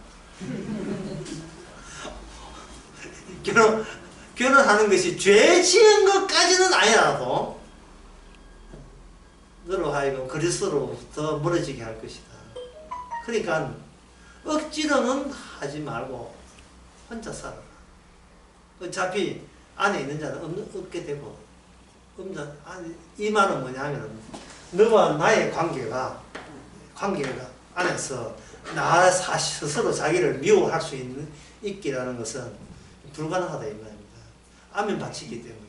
결혼하는 것이 죄 지은 것까지는 아니라도 너로 하여금 그리스도로부터 멀어지게 할 것이다. 그러니까 억지로는 하지 말고 혼자 살아라. 어차피 안에 있는 자는 없게 되고 이 말은 뭐냐면 너와 나의 관계가 안에서 나 스스로 자기를 미워할 수 있기라는 것은 불가능하다 이 말입니다. 아멘 바치기 때문에.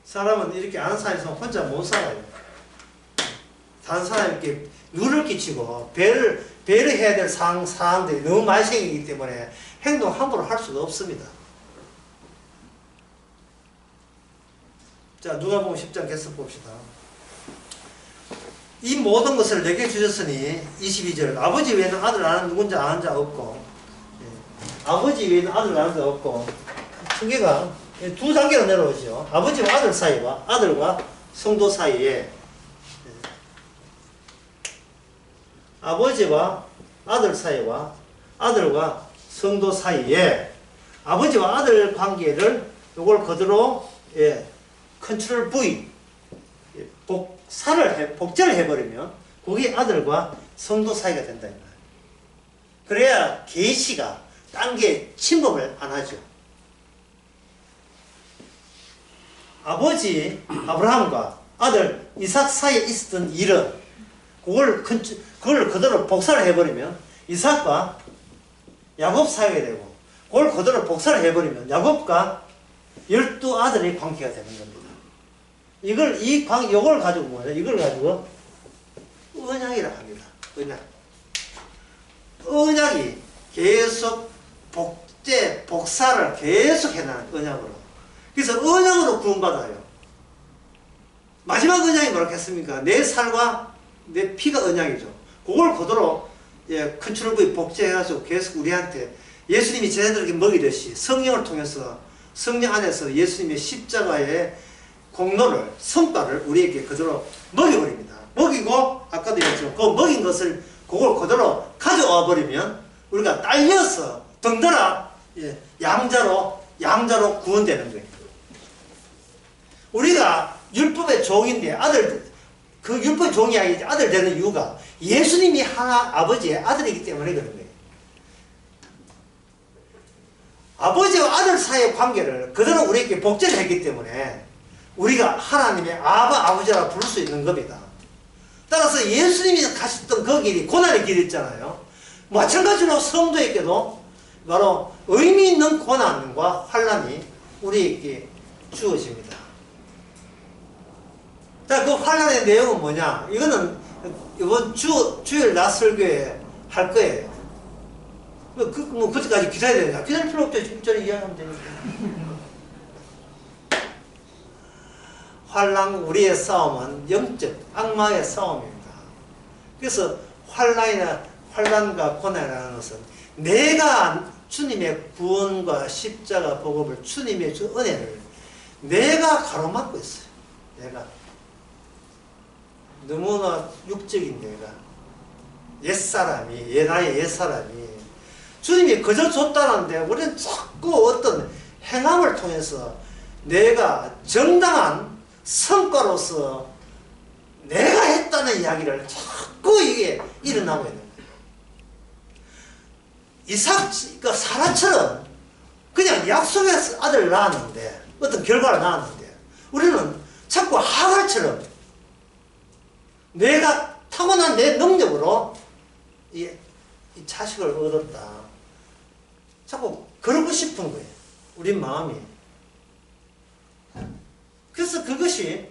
사람은 이렇게 아는 사람이 있으면 혼자 못 살아요. 다른 사람에게 누를 끼치고 배를 해야 될 사항들이 너무 많이 생기기 때문에 행동 함부로 할 수가 없습니다. 자, 누가복음 10장 계속 봅시다. 이 모든 것을 내게 주셨으니 22절 아버지 외에는 아들 아는 누군지 아는 자 없고 아버지 외에는 아들 아는 자 없고 층계가 두 단계로 내려오죠. 아버지와 아들 사이와 아들과 성도 사이에 아버지와 아들 사이와 아들과 성도 사이에 아버지와 아들 관계를 요걸 그대로 컨트롤 V 복제를 해버리면 그게 아들과 성도 사이가 된다. 그래야 계시가 딴 게 침범을 안 하죠. 아버지 아브라함과 아들 이삭 사이에 있었던 일은 그걸 그대로 복사를 해버리면 이삭과 야곱 사이가 되고, 그걸 그대로 복사를 해버리면 야곱과 12아들의 관계가 되는 겁니다. 이걸 가지고 뭐냐? 이걸 가지고 언약이라 합니다. 언약이 계속 복사를 계속 해나가는 언약으로. 그래서 언약으로 구원받아요. 마지막 언약이 뭐라겠습니까? 내 살과 내 피가 언약이죠. 그걸 그대로 컨트롤 V 복제해가지고 계속 우리한테 예수님이 제자들에게 먹이듯이 성령을 통해서 성령 안에서 예수님의 십자가의 공로를, 성과를 우리에게 그대로 먹여버립니다. 먹이고, 아까도 얘기했지만 그 먹인 것을 그걸 그대로 가져와 버리면 우리가 딸려서 덩달아 양자로 구원되는 거예요. 우리가 율법의 종인데 그 율법의 종이 아니지 아들 되는 이유가 예수님이 아버지의 아들이기 때문에 그런 거예요. 아버지와 아들 사이의 관계를 그대로 우리에게 복제를 했기 때문에 우리가 하나님의 아버지라 부를 수 있는 겁니다. 따라서 예수님이 가셨던 그 길이 고난의 길이었잖아요. 마찬가지로 성도에게도 바로 의미 있는 고난과 환난이 우리에게 주어집니다. 자, 그 환난의 내용은 뭐냐? 이거는 이번 주일 낮 설교에 할 거예요. 그때까지 기다려야 되냐? 기다릴 필요 없죠. 지금 전에 이야기하면 되니까. 환난, 우리의 싸움은 영적 악마의 싸움입니다. 그래서 환난과 고난이라는 것은 내가 주님의 구원과 십자가 복음을, 주님의 주 은혜를 내가 가로막고 있어요. 내가 너무나 육적인 내가, 나의 옛사람이 주님이 그저 줬다는데 우리는 자꾸 어떤 행함을 통해서 내가 정당한 성과로서 내가 했다는 이야기를 자꾸 이게 일어나고 있는 거예요. 사라처럼 그냥 약속의 아들을 낳았는데, 어떤 결과를 낳았는데, 우리는 자꾸 하갈처럼 내가 타고난 내 능력으로 이 자식을 얻었다. 자꾸 그러고 싶은 거예요. 우리 마음이. 그래서 그것이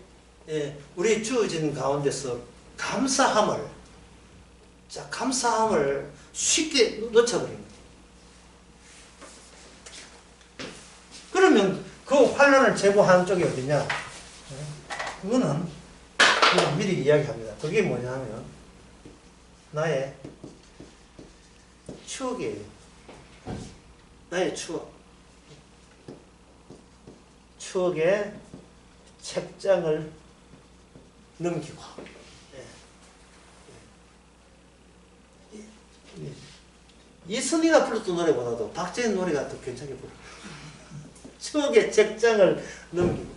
우리 주어진 가운데서 감사함을 쉽게 놓쳐버린 거예요. 그러면 그 환난을 제거하는 쪽이 어디냐? 그거는 그냥 미리 이야기합니다. 그게 뭐냐면 나의 추억이에요. 나의 추억. 추억의 책장을 넘기고, 이선희가 불렀던 노래보다도 박재인 노래가 더 괜찮게 불러. 추억의 책장을 넘기고,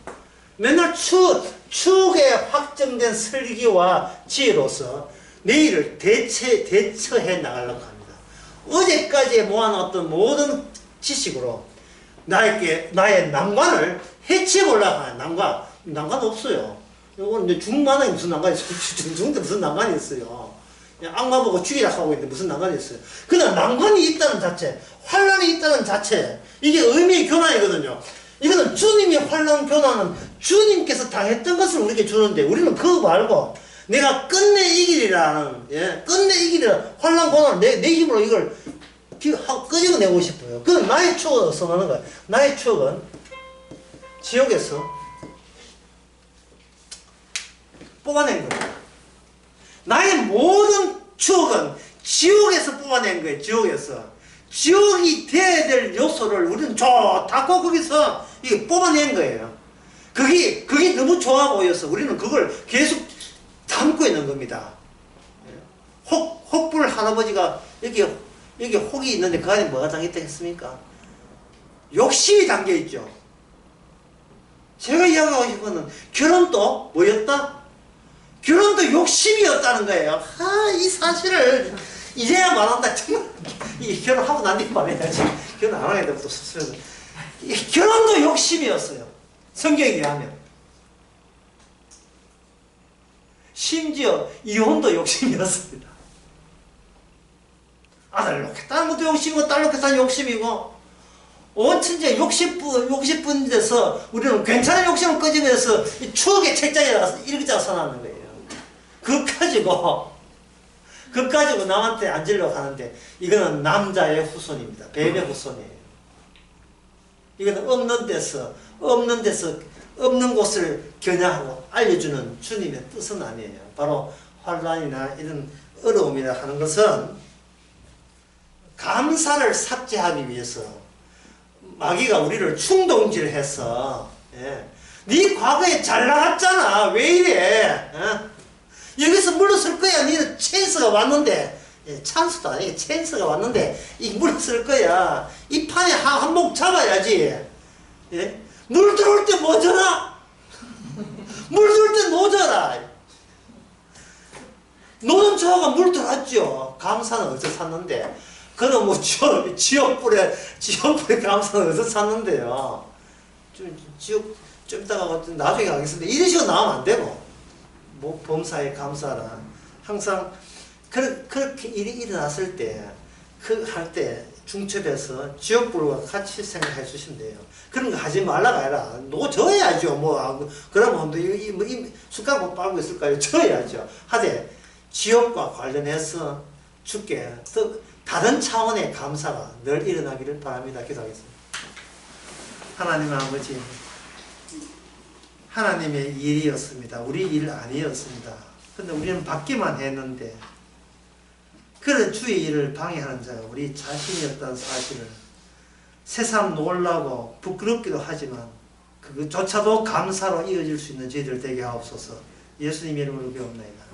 맨날 추억에 확정된 설계와 지혜로서 내일을 대처해 나가려고 합니다. 어제까지 모아놨던 모든 지식으로 나의 난관을 해치해보려고 하는 난관 없어요. 이건 이제 중만에 무슨 난관이 있어요? 중대 무슨 난관이 있어요? 악마 보고 죽이라 하고 있는데 무슨 난관이 있어요? 그냥 난관이 있다는 자체, 환란이 있다는 자체, 이게 의미의 교환이거든요. 이거는 주님의 환란 교환은 주님께서 당했던 것을 우리에게 주는데, 우리는 그거 말고 내가 끝내 이기리라는, 환란 고난을 내 힘으로 이걸 끄집어내고 싶어요. 그건 나의 추억을 선언하는 거예요. 나의 추억은 지옥에서 뽑아낸 거예요. 나의 모든 추억은 지옥에서 뽑아낸 거예요. 지옥이 돼야 될 요소를 우리는 다 거기서 이게 뽑아낸 거예요. 그게 너무 좋아 보여서 우리는 그걸 계속 담고 있는 겁니다. 혹불 할아버지가 여기 혹이 있는데 그 안에 뭐가 담겨 있겠습니까? 욕심이 담겨 있죠. 제가 이야기하고 싶은 건 결혼도 뭐였다? 결혼도 욕심이었다는 거예요. 이 사실을 이제야 말한다. 정말 결혼하고 난 뒤에 말해야지. 결혼 안 하게 되면 또 스스로. 결혼도 욕심이었어요. 성경에 의하면. 심지어 이혼도 욕심이었습니다. 아들 놓겠다는 것도 욕심이고 딸 놓겠다는 욕심이고 온 천지에 욕심뿐 데서 우리는 괜찮은 욕심을 끄집어내서 추억의 책장에 이렇게 써놨는 거예요. 그거 가지고 남한테 앉으려고 하는데 이거는 남자의 후손입니다. 뱀의 후손이에요. 이거는 없는 곳을 겨냥하고 알려주는 주님의 뜻은 아니에요. 바로 환란이나 이런 어려움이라 하는 것은 감사를 삭제하기 위해서 마귀가 우리를 충동질해서 네 과거에 잘 나갔잖아 왜 이래 여기서 물러설 거야 니는 찬스가 왔는데 찬스도 아니고 찬스가 왔는데 이 물러설 거야 이 판에 한몫 잡아야지 물 들어올 때 뭐 져라 물 들어올 때 노져라 노는 저하가 물 들어왔죠. 감사는 어디서 샀는데 그는 뭐 지옥불에 감사는 어디서 샀는데요. 좀 이따가 나중에 가겠습니다. 이런 식으로 나오면 안 되고 뭐 범사에 감사라 항상 그렇게 일이 일어났을 때 할 때 중첩해서 지옥불과 같이 생각해 주시면 돼요. 그런 거 하지 말라고 해라. 져야죠. 뭐 그러면 이 숟가락 못 빨고 있을까요? 져야죠. 하되 지옥과 관련해서 주께 또 다른 차원의 감사가 늘 일어나기를 바랍니다. 기도하겠습니다. 하나님 아버지, 하나님의 일이었습니다. 우리 일 아니었습니다. 근데 우리는 받기만 했는데 그런 주의 일을 방해하는 자가 우리 자신이었다는 사실을 새삼 놀라고 부끄럽기도 하지만 그것조차도 감사로 이어질 수 있는 저희들 되게 하옵소서. 예수님의 이름으로 배웁나이다.